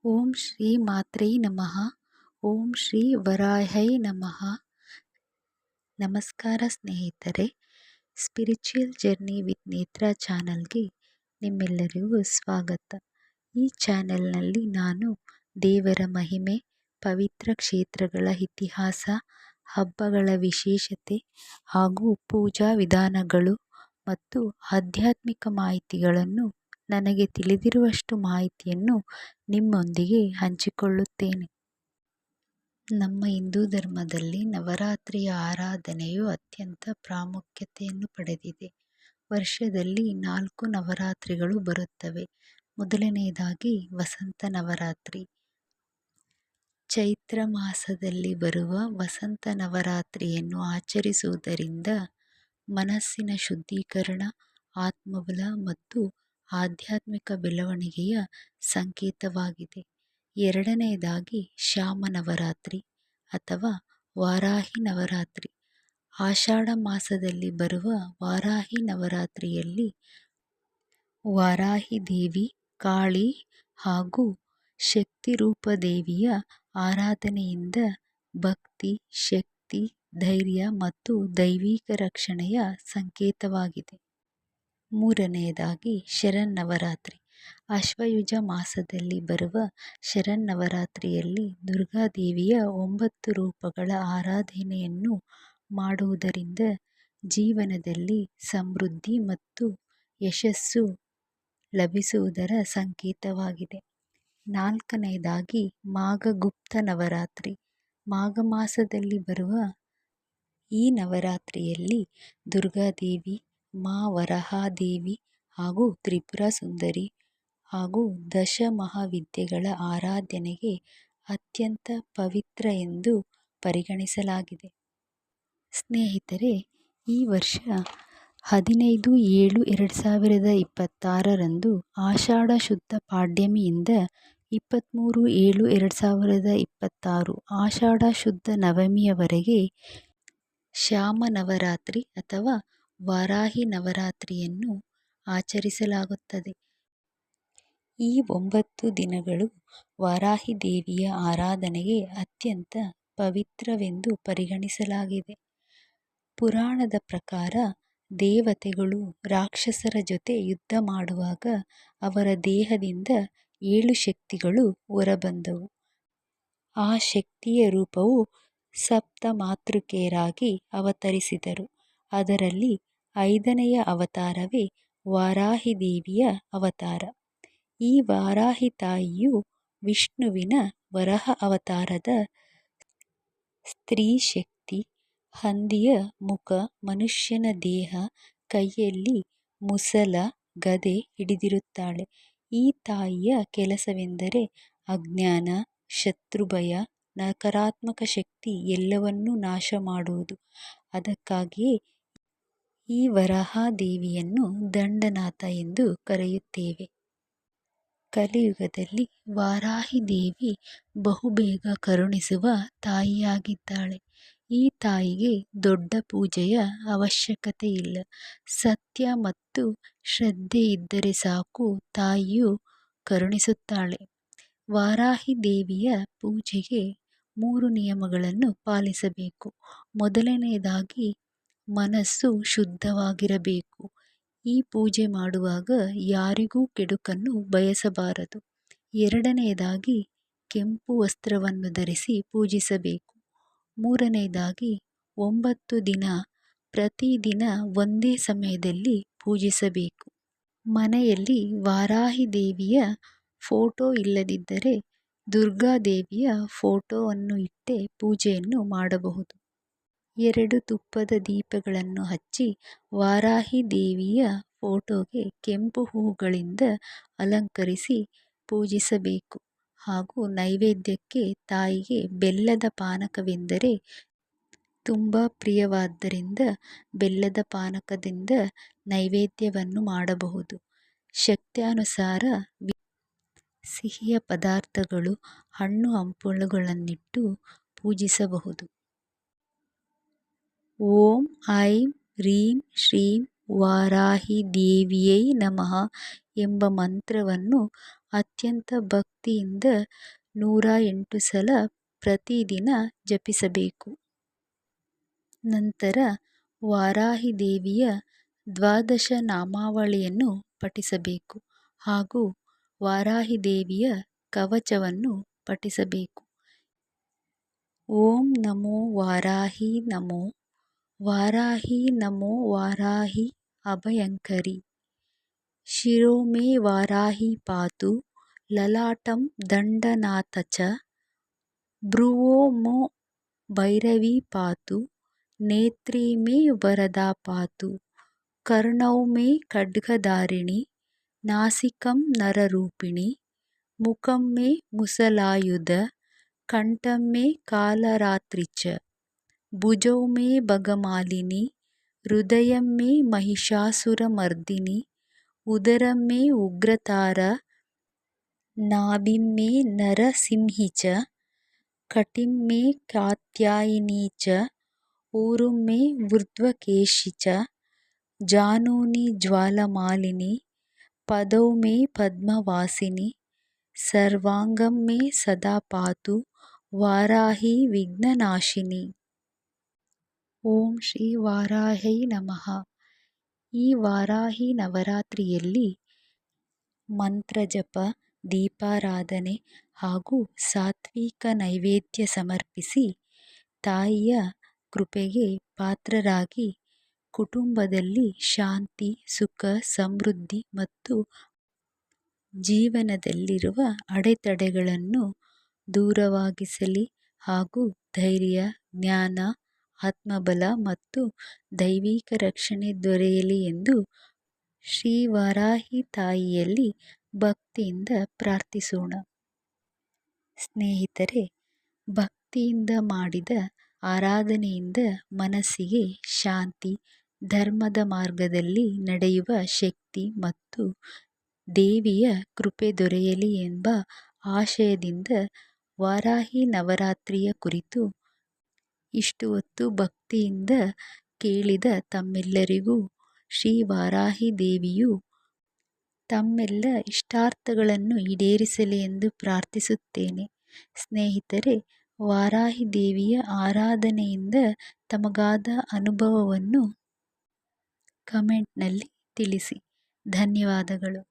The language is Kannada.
ಓಂ ಶ್ರೀ ಮಾತ್ರೈ ನಮಃ. ಓಂ ಶ್ರೀ ವರಾಹೈ ನಮಃ. ನಮಸ್ಕಾರ ಸ್ನೇಹಿತರೆ, ಸ್ಪಿರಿಚುವಲ್ ಜರ್ನಿ ವಿತ್ ನೇತ್ರ ಚಾನಲ್ಗೆ ನಿಮ್ಮೆಲ್ಲರಿಗೂ ಸ್ವಾಗತ. ಈ ಚಾನೆಲ್ನಲ್ಲಿ ನಾನು ದೇವರ ಮಹಿಮೆ, ಪವಿತ್ರ ಕ್ಷೇತ್ರಗಳ ಇತಿಹಾಸ, ಹಬ್ಬಗಳ ವಿಶೇಷತೆ ಹಾಗೂ ಪೂಜಾ ವಿಧಾನಗಳು ಮತ್ತು ಆಧ್ಯಾತ್ಮಿಕ ಮಾಹಿತಿಗಳನ್ನು, ನನಗೆ ತಿಳಿದಿರುವಷ್ಟು ಮಾಹಿತಿಯನ್ನು ನಿಮ್ಮೊಂದಿಗೆ ಹಂಚಿಕೊಳ್ಳುತ್ತೇನೆ. ನಮ್ಮ ಹಿಂದೂ ಧರ್ಮದಲ್ಲಿ ನವರಾತ್ರಿಯ ಆರಾಧನೆಯು ಅತ್ಯಂತ ಪ್ರಾಮುಖ್ಯತೆಯನ್ನು ಪಡೆದಿದೆ. ವರ್ಷದಲ್ಲಿ 4 ನವರಾತ್ರಿಗಳು ಬರುತ್ತವೆ. ಮೊದಲನೆಯದಾಗಿ ವಸಂತ ನವರಾತ್ರಿ. ಚೈತ್ರ ಮಾಸದಲ್ಲಿ ಬರುವ ವಸಂತ ನವರಾತ್ರಿಯನ್ನು ಆಚರಿಸುವುದರಿಂದ ಮನಸ್ಸಿನ ಶುದ್ಧೀಕರಣ, ಆತ್ಮಬಲ ಮತ್ತು ಆಧ್ಯಾತ್ಮಿಕ ಬೆಳವಣಿಗೆಯ ಸಂಕೇತವಾಗಿದೆ. ಎರಡನೆಯದಾಗಿ ಶ್ಯಾಮ ನವರಾತ್ರಿ ಅಥವಾ ವಾರಾಹಿ ನವರಾತ್ರಿ. ಆಷಾಢ ಮಾಸದಲ್ಲಿ ಬರುವ ವಾರಾಹಿ ನವರಾತ್ರಿಯಲ್ಲಿ ವಾರಾಹಿ ದೇವಿ, ಕಾಳಿ ಹಾಗೂ ಶಕ್ತಿರೂಪ ದೇವಿಯ ಆರಾಧನೆಯಿಂದ ಭಕ್ತಿ, ಶಕ್ತಿ, ಧೈರ್ಯ ಮತ್ತು ದೈವಿಕ ರಕ್ಷಣೆಯ ಸಂಕೇತವಾಗಿದೆ. ಮೂರನೆಯದಾಗಿ ಶರನ್ನವರಾತ್ರಿ. ಆಶ್ವಯುಜ ಮಾಸದಲ್ಲಿ ಬರುವ ಶರನ್ನವರಾತ್ರಿಯಲ್ಲಿ ದುರ್ಗಾದೇವಿಯ 9 ರೂಪಗಳ ಆರಾಧನೆಯನ್ನು ಮಾಡುವುದರಿಂದ ಜೀವನದಲ್ಲಿ ಸಮೃದ್ಧಿ ಮತ್ತು ಯಶಸ್ಸು ಲಭಿಸುವುದರ ಸಂಕೇತವಾಗಿದೆ. ನಾಲ್ಕನೆಯದಾಗಿ ಮಾಘ ಗುಪ್ತ ನವರಾತ್ರಿ. ಮಾಘ ಮಾಸದಲ್ಲಿ ಬರುವ ಈ ನವರಾತ್ರಿಯಲ್ಲಿ ದುರ್ಗಾದೇವಿ, ಮಾ ವರಹಾದೇವಿ ಹಾಗೂ ತ್ರಿಪುರ ಸುಂದರಿ ಹಾಗೂ ದಶ ಮಹಾವಿದ್ಯೆಗಳ ಆರಾಧನೆಗೆ ಅತ್ಯಂತ ಪವಿತ್ರ ಎಂದು ಪರಿಗಣಿಸಲಾಗಿದೆ. ಸ್ನೇಹಿತರೆ, ಈ ವರ್ಷ 15/7/2026 ಆಷಾಢ ಶುದ್ಧ ಪಾಡ್ಯಮಿಯಿಂದ 23/7/2026 ಆಷಾಢ ಶುದ್ಧ ನವಮಿಯವರೆಗೆ ಶ್ಯಾಮ ನವರಾತ್ರಿ ಅಥವಾ ವಾರಾಹಿ ನವರಾತ್ರಿಯನ್ನು ಆಚರಿಸಲಾಗುತ್ತದೆ. ಈ 9 ದಿನಗಳು ವಾರಾಹಿ ದೇವಿಯ ಆರಾಧನೆಗೆ ಅತ್ಯಂತ ಪವಿತ್ರವೆಂದು ಪರಿಗಣಿಸಲಾಗಿದೆ. ಪುರಾಣದ ಪ್ರಕಾರ ದೇವತೆಗಳು ರಾಕ್ಷಸರ ಜೊತೆ ಯುದ್ಧ ಮಾಡುವಾಗ ಅವರ ದೇಹದಿಂದ 7 ಶಕ್ತಿಗಳು ಹೊರಬಂದವು. ಆ ಶಕ್ತಿಯ ರೂಪವು ಸಪ್ತ ಮಾತೃಕೆಯರಾಗಿ ಅವತರಿಸಿದರು. ಅದರಲ್ಲಿ 5ನೆಯ ಅವತಾರವೇ ವಾರಾಹಿ ದೇವಿಯ ಅವತಾರ. ಈ ವಾರಾಹಿ ತಾಯಿಯು ವಿಷ್ಣುವಿನ ವರಹ ಅವತಾರದ ಸ್ತ್ರೀ ಶಕ್ತಿ. ಹಂದಿಯ ಮುಖ, ಮನುಷ್ಯನ ದೇಹ, ಕೈಯಲ್ಲಿ ಮುಸಲ, ಗದೆ ಹಿಡಿದಿರುತ್ತಾಳೆ. ಈ ತಾಯಿಯ ಕೆಲಸವೆಂದರೆ ಅಜ್ಞಾನ, ಶತ್ರುಭಯ, ನಕಾರಾತ್ಮಕ ಶಕ್ತಿ ಎಲ್ಲವನ್ನೂ ನಾಶ ಮಾಡುವುದು. ಅದಕ್ಕಾಗಿಯೇ ಈ ವರಾಹದೇವಿಯನ್ನು ದಂಡನಾಥ ಎಂದು ಕರೆಯುತ್ತೇವೆ. ಕಲಿಯುಗದಲ್ಲಿ ವಾರಾಹಿ ದೇವಿ ಬಹುಬೇಗ ಕರುಣಿಸುವ ತಾಯಿಯಾಗಿದ್ದಾಳೆ. ಈ ತಾಯಿಗೆ ದೊಡ್ಡ ಪೂಜೆಯ ಅವಶ್ಯಕತೆ ಇಲ್ಲ. ಸತ್ಯ ಮತ್ತು ಶ್ರದ್ಧೆ ಇದ್ದರೆ ಸಾಕು, ತಾಯಿಯು ಕರುಣಿಸುತ್ತಾಳೆ. ವಾರಾಹಿ ದೇವಿಯ ಪೂಜೆಗೆ 3 ನಿಯಮಗಳನ್ನು ಪಾಲಿಸಬೇಕು. ಮೊದಲನೆಯದಾಗಿ ಮನಸ್ಸು ಶುದ್ಧವಾಗಿರಬೇಕು. ಈ ಪೂಜೆ ಮಾಡುವಾಗ ಯಾರಿಗೂ ಕೆಡುಕನ್ನು ಬಯಸಬಾರದು. ಎರಡನೆಯದಾಗಿ ಕೆಂಪು ವಸ್ತ್ರವನ್ನು ಧರಿಸಿ ಪೂಜಿಸಬೇಕು. ಮೂರನೆಯದಾಗಿ 9 ದಿನ ಪ್ರತಿದಿನ ಒಂದೇ ಸಮಯದಲ್ಲಿ ಪೂಜಿಸಬೇಕು. ಮನೆಯಲ್ಲಿ ವಾರಾಹಿ ದೇವಿಯ ಫೋಟೋ ಇಲ್ಲದಿದ್ದರೆ ದುರ್ಗಾದೇವಿಯ ಫೋಟೋವನ್ನು ಇಟ್ಟೇ ಪೂಜೆಯನ್ನು ಮಾಡಬಹುದು. 2 ತುಪ್ಪದ ದೀಪಗಳನ್ನು ಹಚ್ಚಿ ವಾರಾಹಿ ದೇವಿಯ ಫೋಟೋಗೆ ಕೆಂಪು ಹೂಗಳಿಂದ ಅಲಂಕರಿಸಿ ಪೂಜಿಸಬೇಕು. ಹಾಗೂ ನೈವೇದ್ಯಕ್ಕೆ ತಾಯಿಗೆ ಬೆಲ್ಲದ ಪಾನಕವೆಂದರೆ ತುಂಬ ಪ್ರಿಯವಾದ್ದರಿಂದ ಬೆಲ್ಲದ ಪಾನಕದಿಂದ ನೈವೇದ್ಯವನ್ನು ಮಾಡಬಹುದು. ಶಕ್ತ್ಯಾನುಸಾರ ಸಿಹಿಯ ಪದಾರ್ಥಗಳು, ಹಣ್ಣು ಹಂಪಲುಗಳನ್ನಿಟ್ಟು ಪೂಜಿಸಬಹುದು. ಓಂ ಐಂ ಹ್ರೀಂ ಶ್ರೀಂ ವಾರಾಹಿ ದೇವಿಯೈ ನಮಃ ಎಂಬ ಮಂತ್ರವನ್ನು ಅತ್ಯಂತ ಭಕ್ತಿಯಿಂದ 108 ಸಲ ಪ್ರತಿದಿನ ಜಪಿಸಬೇಕು. ನಂತರ ವಾರಾಹಿ ದೇವಿಯ 12 ನಾಮಾವಳಿಯನ್ನು ಪಠಿಸಬೇಕು ಹಾಗೂ ವಾರಾಹಿ ದೇವಿಯ ಕವಚವನ್ನು ಪಠಿಸಬೇಕು. ಓಂ ನಮೋ ವಾರಾಹಿ ನಮೋ ವಾರಾಹಿ ನಮೋ ವಾರಾಹಿ ಅಭಯಂಕರಿ ಶಿರೋ ಮೇ ವಾರಾಹಿ ಪಾತು ಲಲಾಟಂ ದಂಡನಾಥ ಚ ಭ್ರುವೋ ಮೋ ಭೈರವಿ ಪಾತು ನೇತ್ರಿ ಮೇ ವರದಾ ಪಾತು ಕರ್ಣೌ ಮೇ ಖಡ್ಗಧಾರಿಣಿ ನಾಸಿಕಂ ನರರೂಪಿಣಿ ಮುಖಂ ಮೇ ಮುಸಲಾಯುಧ ಕಂಠಂ ಮೇ ಕಾಲರಾತ್ರಿ ಚ ಭುಜೌ ಮೇ ಭಗಮಾಲಿನಿ ಹೃದಯಂ ಮೇ ಮಹಿಷಾಸುರಮರ್ದಿನಿ ಉದರಂ ಮೇ ಉಗ್ರತಾರ ನಾಭಿಂ ಮೇ ನರಸಿಂಹಿ ಚ ಕಟಿಂ ಮೇ ಕಾತ್ಯಾಯಿನಿ ಚ ಊರುಂ ಮೇ ಊರ್ಧ್ವಕೇಶಿ ಚ ಜಾನೂನಿ ಜ್ವಾಲಮಾಲಿನಿ ಪದೌ ಮೇ ಪದ್ಮವಾಸಿನಿ ಸರ್ವಾಂಗಂ ಮೇ ಸದಾ ಪಾತು ವಾರಾಹಿ ವಿಘ್ನನಾಶಿನಿ. ಓಂ ಶ್ರೀ ವಾರಾಹೈ ನಮಃ. ಈ ವಾರಾಹಿ ನವರಾತ್ರಿಯಲ್ಲಿ ಮಂತ್ರಜಪ, ದೀಪಾರಾಧನೆ ಹಾಗೂ ಸಾತ್ವಿಕ ನೈವೇದ್ಯ ಸಮರ್ಪಿಸಿ ತಾಯಿಯ ಕೃಪೆಗೆ ಪಾತ್ರರಾಗಿ ಕುಟುಂಬದಲ್ಲಿ ಶಾಂತಿ, ಸುಖ, ಸಮೃದ್ಧಿ ಮತ್ತು ಜೀವನದಲ್ಲಿರುವ ಅಡೆತಡೆಗಳನ್ನು ದೂರವಾಗಿಸಲಿ ಹಾಗೂ ಧೈರ್ಯ, ಜ್ಞಾನ, ಆತ್ಮಬಲ ಮತ್ತು ದೈವಿಕ ರಕ್ಷಣೆ ದೊರೆಯಲಿ ಎಂದು ಶ್ರೀ ವಾರಾಹಿ ತಾಯಿಯಲ್ಲಿ ಭಕ್ತಿಯಿಂದ ಪ್ರಾರ್ಥಿಸೋಣ. ಸ್ನೇಹಿತರೆ, ಭಕ್ತಿಯಿಂದ ಮಾಡಿದ ಆರಾಧನೆಯಿಂದ ಮನಸ್ಸಿಗೆ ಶಾಂತಿ, ಧರ್ಮದ ಮಾರ್ಗದಲ್ಲಿ ನಡೆಯುವ ಶಕ್ತಿ ಮತ್ತು ದೇವಿಯ ಕೃಪೆ ದೊರೆಯಲಿ ಎಂಬ ಆಶಯದಿಂದ ವಾರಾಹಿ ನವರಾತ್ರಿಯ ಕುರಿತು ಇಷ್ಟು ಹೊತ್ತು ಭಕ್ತಿಯಿಂದ ಕೇಳಿದ ತಮ್ಮೆಲ್ಲರಿಗೂ ಶ್ರೀ ವಾರಾಹಿ ದೇವಿಯು ತಮ್ಮೆಲ್ಲ ಇಷ್ಟಾರ್ಥಗಳನ್ನು ಈಡೇರಿಸಲಿ ಎಂದು ಪ್ರಾರ್ಥಿಸುತ್ತೇನೆ. ಸ್ನೇಹಿತರೆ, ವಾರಾಹಿ ದೇವಿಯ ಆರಾಧನೆಯಿಂದ ತಮಗಾದ ಅನುಭವವನ್ನು ಕಮೆಂಟ್ನಲ್ಲಿ ತಿಳಿಸಿ. ಧನ್ಯವಾದಗಳು.